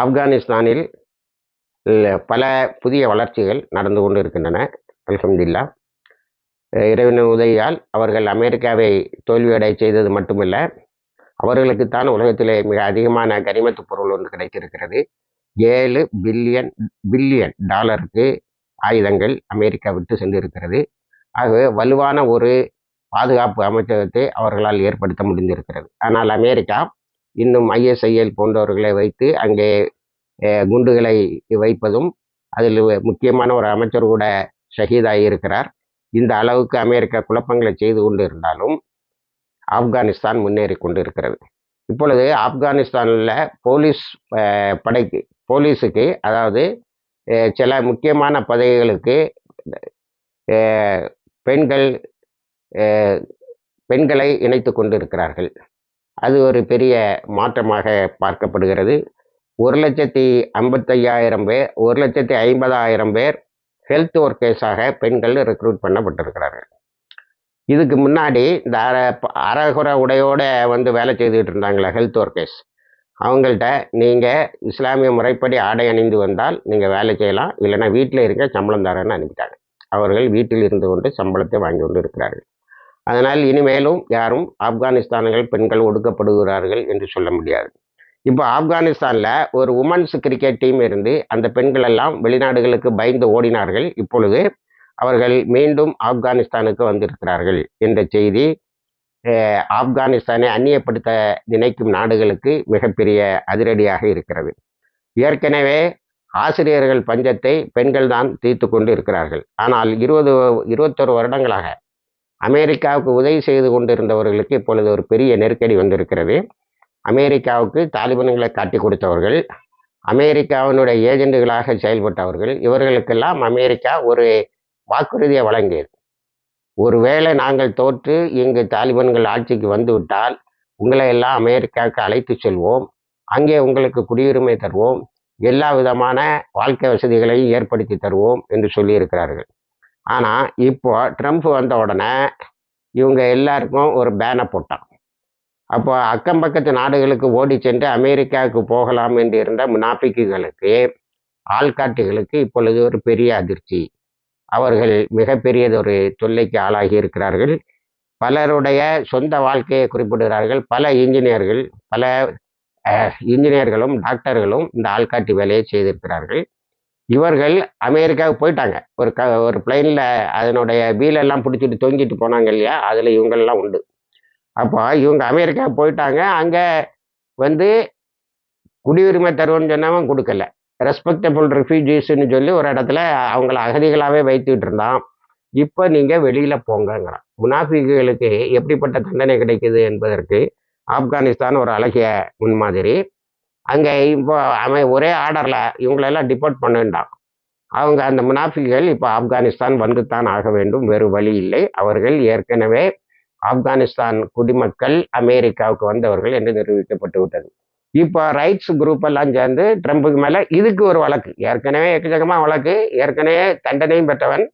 ஆப்கானிஸ்தானில் பல புதிய வளர்ச்சிகள் நடந்து கொண்டு இருக்கின்றன. அல்ஹம்துலில்லாஹ். இறைவனின் உதவியால் அவர்கள் அமெரிக்காவை தோல்வியடை செய்தது மட்டுமல்ல, அவர்களுக்குத்தான் உலகத்திலே மிக அதிகமான கனிமத்து பொருள் ஒன்று கிடைத்திருக்கிறது. 7 பில்லியன் டாலருக்கு ஆயுதங்கள் அமெரிக்கா விட்டு சென்றிருக்கிறது. ஆகவே வலுவான ஒரு பாதுகாப்பு அமைச்சகத்தை அவர்களால் ஏற்படுத்த முடிந்திருக்கிறது. ஆனால் அமெரிக்கா இன்னும் ஐஎஸ்ஐஎல் போன்றவர்களை வைத்து அங்கே குண்டுகளை வைப்பதும், அதில் முக்கியமான ஒரு அமைச்சர் கூட ஷஹீதாகி இருக்கிறார். இந்த அளவுக்கு அமெரிக்கா குழப்பங்களை செய்து கொண்டு இருந்தாலும் ஆப்கானிஸ்தான் முன்னேறி கொண்டு இருக்கிறது. இப்பொழுது ஆப்கானிஸ்தானில் போலீஸுக்கு, அதாவது சில முக்கியமான பதவிகளுக்கு பெண்களை இணைத்து கொண்டு இருக்கிறார்கள். அது ஒரு பெரிய மாற்றமாக பார்க்கப்படுகிறது. 1,55,000 பேர் 1,50,000 பேர் ஹெல்த் ஒர்க்கர்ஸாக பெண்கள் ரெக்ரூட் பண்ணப்பட்டிருக்கிறார்கள். இதுக்கு முன்னாடி இந்த அரைகுறை உடையோடு வேலை செய்துக்கிட்டு இருந்தாங்களே ஹெல்த் ஒர்க்கர்ஸ், அவங்கள்ட்ட நீங்கள் இஸ்லாமிய முறைப்படி ஆடை அணிந்து வந்தால் நீங்கள் வேலை செய்யலாம், இல்லைன்னா வீட்டில் இருக்க சம்பளம் தரேன்னு அனுப்பிட்டாங்க. அவர்கள் வீட்டில் இருந்து கொண்டு சம்பளத்தை வாங்கி கொண்டு இருக்கிறார்கள். அதனால் இனிமேலும் யாரும் ஆப்கானிஸ்தானில் பெண்கள் ஒடுக்கப்படுகிறார்கள் என்று சொல்ல முடியாது. இப்போ ஆப்கானிஸ்தானில் ஒரு உமன்ஸ் கிரிக்கெட் டீம் இருந்து அந்த பெண்கள் எல்லாம் வெளிநாடுகளுக்கு பயந்து ஓடினார்கள். இப்பொழுது அவர்கள் மீண்டும் ஆப்கானிஸ்தானுக்கு வந்திருக்கிறார்கள் என்ற செய்தி ஆப்கானிஸ்தானை அந்நியப்படுத்த நினைக்கும் நாடுகளுக்கு மிகப்பெரிய அதிரடியாக இருக்கிறது. ஏற்கனவே ஆசிரியர்கள் பஞ்சத்தை பெண்கள் தான் தீர்த்து கொண்டு இருக்கிறார்கள். ஆனால் 21 வருடங்களாக அமெரிக்காவுக்கு உதவி செய்து கொண்டிருந்தவர்களுக்கு இப்பொழுது ஒரு பெரிய நெருக்கடி வந்திருக்கிறது. அமெரிக்காவுக்கு தாலிபான்களை காட்டி கொடுத்தவர்கள், அமெரிக்காவினுடைய ஏஜெண்டுகளாக செயல்பட்டவர்கள், இவர்களுக்கெல்லாம் அமெரிக்கா ஒரு வாக்குறுதியை வழங்கியது. ஒருவேளை நாங்கள் தோற்று இங்கு தாலிபான்கள் ஆட்சிக்கு வந்துவிட்டால் உங்களை எல்லாம் அமெரிக்காவுக்கு அழைத்து செல்வோம், அங்கே உங்களுக்கு குடியுரிமை தருவோம், எல்லா விதமான வாழ்க்கை வசதிகளையும் ஏற்படுத்தி தருவோம் என்று சொல்லியிருக்கிறார்கள். ஆனால் இப்போ ட்ரம்ப் வந்த உடனே இவங்க எல்லாருக்கும் ஒரு பேனை போட்டான். அப்போ அக்கம் பக்கத்து நாடுகளுக்கு ஓடி சென்று அமெரிக்காவுக்கு போகலாம் என்று இருந்த முனாஃபிக்குகளுக்கு, ஆள்காட்டிகளுக்கு இப்பொழுது ஒரு பெரிய அதிர்ச்சி. அவர்கள் மிகப்பெரியதொரு தொல்லைக்கு ஆளாகி இருக்கிறார்கள். பலருடைய சொந்த வாழ்க்கையை குறிப்பிடுகிறார்கள். பல இன்ஜினியர்களும் டாக்டர்களும் இந்த ஆள்காட்டி வேலையை செய்திருக்கிறார்கள். இவர்கள் அமெரிக்காவுக்கு போயிட்டாங்க. ஒரு பிளைனில் அதனுடைய வீலெல்லாம் பிடிச்சிட்டு தொங்கிட்டு போனாங்க இல்லையா, அதில் இவங்கெல்லாம் உண்டு. அப்போ இவங்க அமெரிக்காவுக்கு போயிட்டாங்க. அங்கே குடியுரிமை தருவோன்னு சொன்னவன் கொடுக்கல. ரெஸ்பெக்டபுள் ரெஃப்யூஜிஸ்ன்னு சொல்லி ஒரு இடத்துல அவங்கள அகதிகளாகவே வைத்துக்கிட்டு இருந்தான். இப்போ நீங்கள் வெளியில் போங்கங்கிறான். முனாஃபிக்குகளுக்கு எப்படிப்பட்ட தண்டனை கிடைக்குது என்பதற்கு ஆப்கானிஸ்தான் ஒரு அழகிய முன்மாதிரி. அங்கே இப்போ ஒரே ஆர்டரில் இவங்களெல்லாம் டிபோர்ட் பண்ணிட்டான். அவங்க அந்த முனாஃபிக்குகள் இப்போ ஆப்கானிஸ்தான் வந்துத்தான் ஆக வேண்டும், வேறு வழி இல்லை. அவர்கள் ஏற்கனவே ஆப்கானிஸ்தான் குடிமக்கள், அமெரிக்காவுக்கு வந்தவர்கள் என்று நிரூபிக்கப்பட்டு விட்டது. இப்போ ரைட்ஸ் குரூப் எல்லாம் சேர்ந்து ட்ரம்புக்கு மேலே இதுக்கு ஒரு வழக்கு, ஏற்கனவே எக்கச்சக்கமாக வழக்கு, ஏற்கனவே தண்டனையும் பெற்றவன்,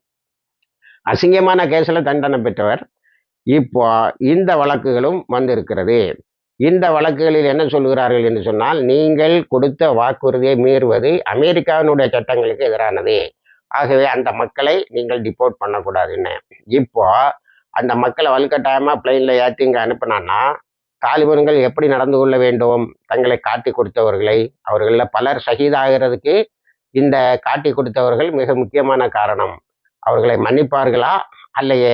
அசிங்கமான கேஸில் தண்டனை பெற்றவர், இப்போ இந்த வழக்குகளும் வந்திருக்கிறது. இந்த வழக்குகளில் என்ன சொல்கிறார்கள் என்று சொன்னால், நீங்கள் கொடுத்த வாக்குறுதியை மீறுவது அமெரிக்காவினுடைய சட்டங்களுக்கு எதிரானது, ஆகவே அந்த மக்களை நீங்கள் டிபோர்ட் பண்ணக்கூடாதுன்னு. இப்போ அந்த மக்களை வலுக்கட்டாயமாக பிளைனில் ஏற்றி இங்கே அனுப்பினான்னா தாலிபான்கள் எப்படி நடந்து கொள்ள வேண்டும்? தங்களை காட்டி கொடுத்தவர்களை, அவர்களில் பலர் ஷஹீதாகிறதுக்கு இந்த காட்டி கொடுத்தவர்கள் மிக முக்கியமான காரணம். அவர்களை மன்னிப்பார்களா, அல்லையே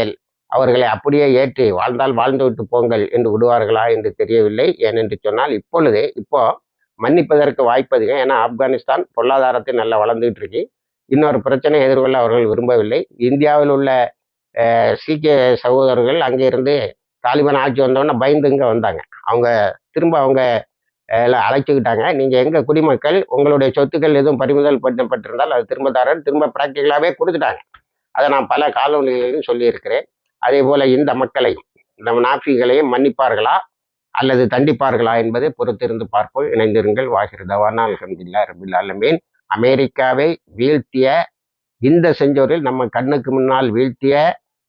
அவர்களை அப்படியே ஏற்றி வாழ்ந்தால் வாழ்ந்து விட்டு போங்கள் என்று விடுவார்களா என்று தெரியவில்லை. ஏனென்று சொன்னால் இப்போ மன்னிப்பதற்கு வாய்ப்பதில்லை. ஏன்னா ஆப்கானிஸ்தான் பொருளாதாரத்தை நல்லா வளர்ந்துகிட்டு இருக்கு. இன்னொரு பிரச்சனை எதிர்கொள்ள அவர்கள் விரும்பவில்லை. இந்தியாவில் உள்ள சீக்கிய சகோதரர்கள் அங்கே இருந்து தாலிபான் ஆட்சி வந்தோடனே பயந்து இங்கே வந்தாங்க. அவங்க அழைச்சிக்கிட்டாங்க. நீங்கள் எங்கள் குடிமக்கள், உங்களுடைய சொத்துக்கள் எதுவும் பறிமுதல் பண்ணப்பட்டிருந்தால் அது திரும்ப ப்ராக்டிக்கலாகவே கொடுத்துட்டாங்க. அதை நான் பல காலொலிகளிலும் சொல்லியிருக்கிறேன். அதே போல் இந்த மக்களை, இந்த முனாஃபிகளையும் மன்னிப்பார்களா அல்லது தண்டிப்பார்களா என்பதை பொறுத்திருந்து பார்ப்போம். இணைந்திருங்கள். வாஹிர் தவானா அல்ஹம்துலில்லாஹி ரப்பில் ஆலமீன். அமெரிக்காவை வீழ்த்திய இந்த செஞ்சோரில் நம்ம கண்ணுக்கு முன்னால் வீழ்த்திய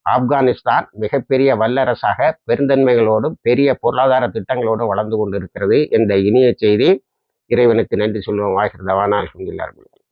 ஆப்கானிஸ்தான் மிகப்பெரிய வல்லரசாக பெருந்தன்மைகளோடும் பெரிய பொருளாதார திட்டங்களோடும் வளர்ந்து கொண்டிருக்கிறது என்ற இனிய செய்தி இறைவனுக்கு நன்றி சொல்லுவோம். வாய்ஸ் தவானா அல்ஹம்துலில்லாஹ்.